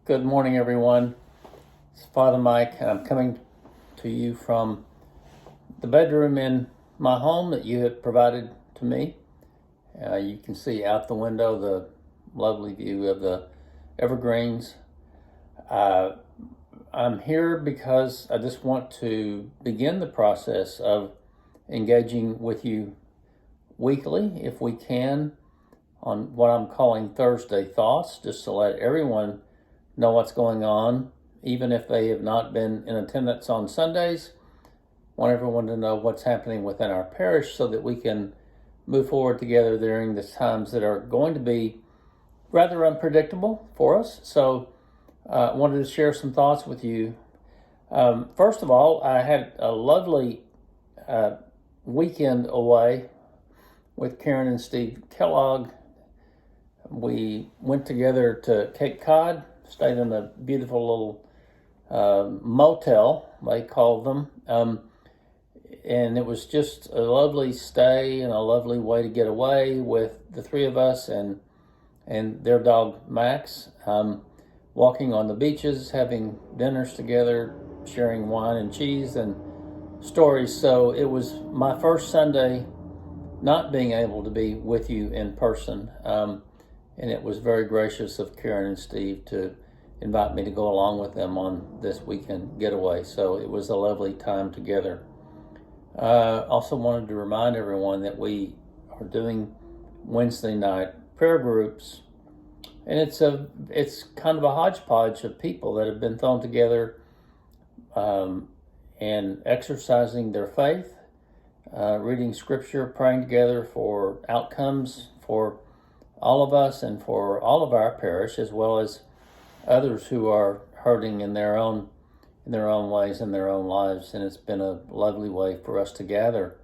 Good morning, everyone. It's Father Mike, and I'm coming to you from the bedroom in my home that you have provided to me. You can see out the window the lovely view of the evergreens. I'm here because I just want to begin the process of engaging with you weekly, if we can, on what I'm calling Thursday Thoughts, just to let everyone know what's going on, even if they have not been in attendance on Sundays. I want everyone to know what's happening within our parish so that we can move forward together during these times that are going to be rather unpredictable for us. So I wanted to share some thoughts with you. First of all, I had a lovely weekend away with Karen and Steve Kellogg. We went together to Cape Cod, stayed in a beautiful little motel, they called them. And it was just a lovely stay and a lovely way to get away with the three of us and their dog Max, walking on the beaches, having dinners together, sharing wine and cheese and stories. So it was my first Sunday not being able to be with you in person. And it was very gracious of Karen and Steve to invite me to go along with them on this weekend getaway. So it was a lovely time together. Also wanted to remind everyone that we are doing Wednesday night prayer groups, and it's kind of a hodgepodge of people that have been thrown together and exercising their faith, reading scripture, praying together for outcomes for all of us and for all of our parish, as well as others who are hurting in their own ways in their own lives. And it's been a lovely way for us to gather.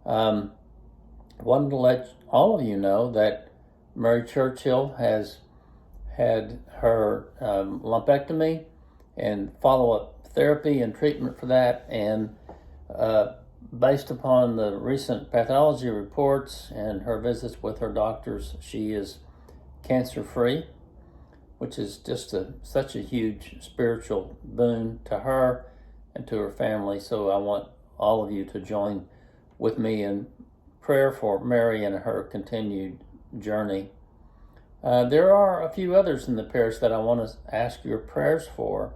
Wanted to let all of you know that Mary Churchill has had her lumpectomy and follow-up therapy and treatment for that, and based upon the recent pathology reports and her visits with her doctors, she is cancer-free, which is just such a huge spiritual boon to her and to her family. So I want all of you to join with me in prayer for Mary and her continued journey. There are a few others in the parish that I want to ask your prayers for.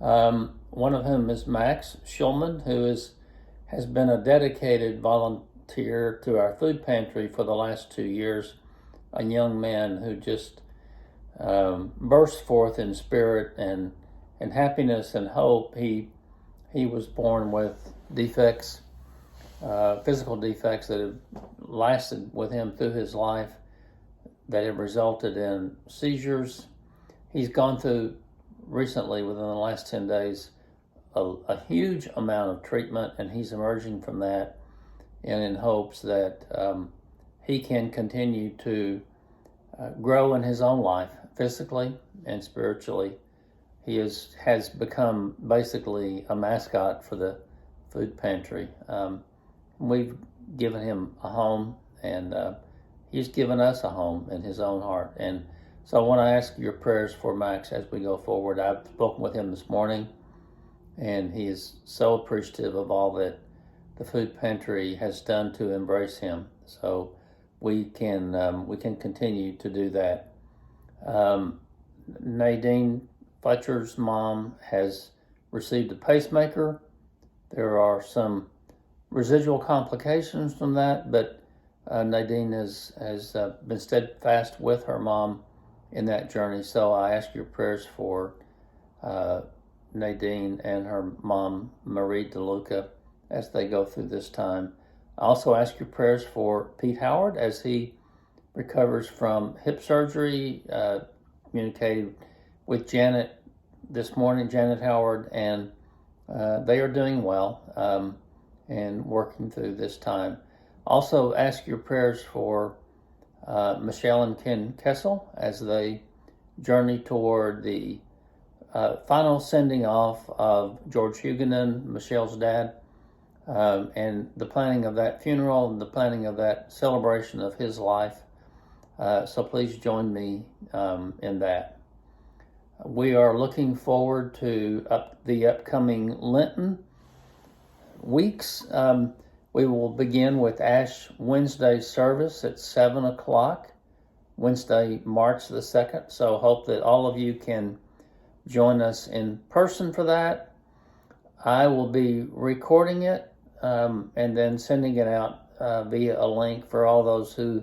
One of whom is Max Schulman, who has been a dedicated volunteer to our food pantry for the last 2 years, a young man who just bursts forth in spirit and happiness and hope. He was born with defects, physical defects that have lasted with him through his life, that have resulted in seizures. He's gone through recently, within the last 10 days, a huge amount of treatment, and he's emerging from that and in hopes that he can continue to grow in his own life, physically and spiritually. He has become basically a mascot for the food pantry. We've given him a home, and he's given us a home in his own heart. And so I want to ask your prayers for Max as we go forward. I've spoken with him this morning, and he is so appreciative of all that the food pantry has done to embrace him. So we can continue to do that. Nadine Fletcher's mom has received a pacemaker. There are some residual complications from that, but Nadine has been steadfast with her mom in that journey. So I ask your prayers for Nadine and her mom, Marie DeLuca, as they go through this time. I also ask your prayers for Pete Howard as he recovers from hip surgery. Communicated with Janet this morning, Janet Howard, and they are doing well and working through this time. Also ask your prayers for Michelle and Ken Kessel as they journey toward the final sending off of George Huguenin, Michelle's dad, and the planning of that funeral and the planning of that celebration of his life. So please join me in that. We are looking forward to the upcoming Lenten weeks. We will begin with Ash Wednesday service at 7 o'clock, Wednesday, March the 2nd. So hope that all of you can join us in person for that. I will be recording it and then sending it out via a link for all those who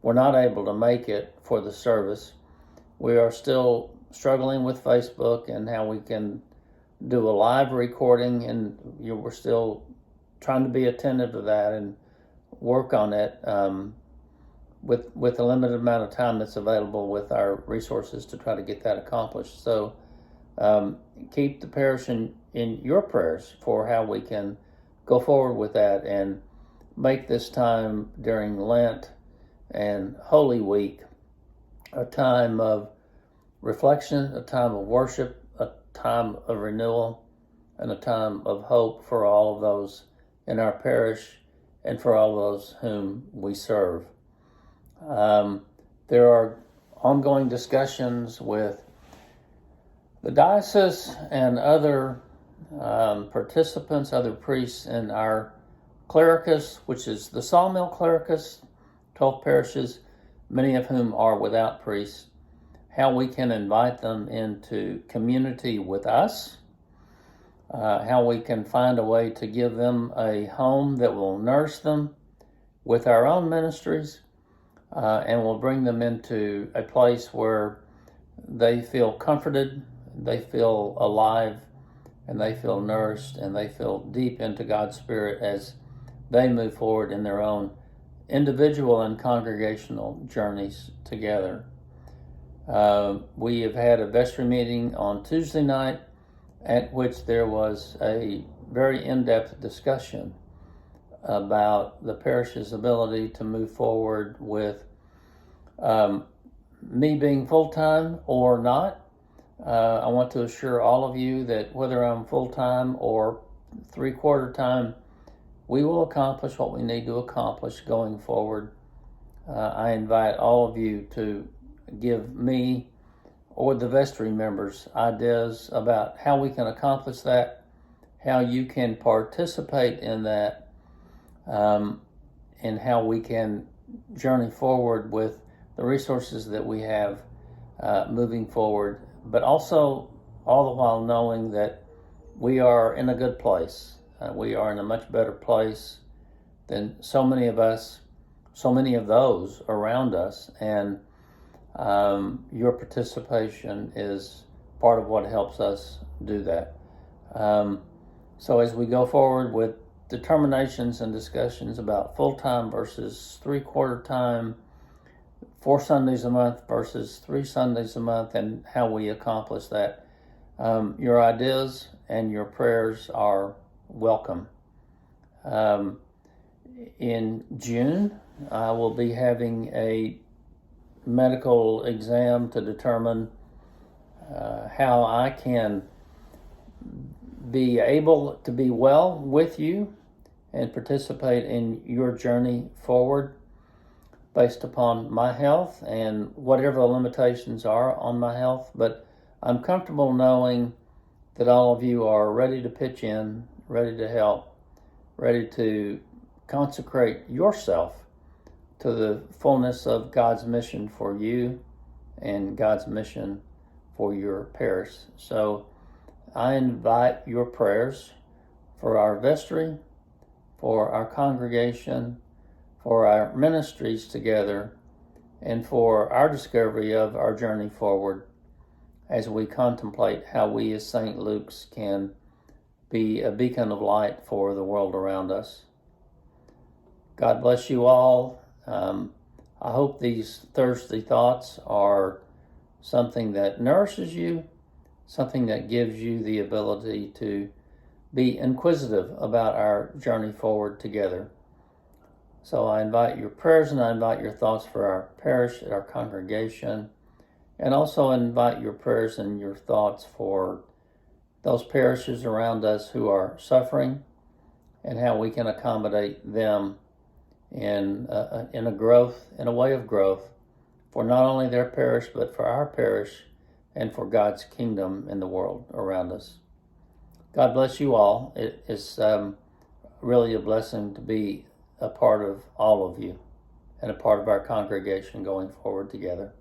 were not able to make it for the service. We are still struggling with Facebook and how we can do a live recording, and we're still trying to be attentive to that and work on it with a limited amount of time that's available with our resources to try to get that accomplished. So keep the parish in your prayers for how we can go forward with that and make this time during Lent and Holy Week a time of reflection, a time of worship, a time of renewal, and a time of hope for all of those in our parish and for all of those whom we serve. There are ongoing discussions with the diocese and other participants, other priests in our clericus, which is the Sawmill Clericus, 12 parishes, many of whom are without priests, how we can invite them into community with us, how we can find a way to give them a home that will nourish them with our own ministries, and will bring them into a place where they feel comforted, they feel alive, and they feel nourished, and they feel deep into God's Spirit as they move forward in their own individual and congregational journeys together. We have had a vestry meeting on Tuesday night at which there was a very in-depth discussion about the parish's ability to move forward with me being full-time or not. I want to assure all of you that whether I'm full-time or three-quarter time, we will accomplish what we need to accomplish going forward. I invite all of you to give me or the vestry members ideas about how we can accomplish that, how you can participate in that, and how we can journey forward with the resources that we have moving forward, but also all the while knowing that we are in a good place. We are in a much better place than so many of us, so many of those around us, and your participation is part of what helps us do that. So as we go forward with determinations and discussions about full-time versus three-quarter time, 4 Sundays a month versus 3 Sundays a month, and how we accomplish that, your ideas and your prayers are welcome. In June, I will be having a medical exam to determine how I can be able to be well with you and participate in your journey forward based upon my health and whatever the limitations are on my health. But I'm comfortable knowing that all of you are ready to pitch in, ready to help, ready to consecrate yourself to the fullness of God's mission for you and God's mission for your parish. So I invite your prayers for our vestry, for our congregation, for our ministries together, and for our discovery of our journey forward as we contemplate how we as St. Luke's can be a beacon of light for the world around us. God bless you all. I hope these Thursday thoughts are something that nourishes you, something that gives you the ability to be inquisitive about our journey forward together. So I invite your prayers and I invite your thoughts for our parish, our congregation, and also invite your prayers and your thoughts for those parishes around us who are suffering and how we can accommodate them in a way of growth for not only their parish but for our parish and for God's kingdom in the world around us. God bless you all. It is really a blessing to be a part of all of you and a part of our congregation going forward together.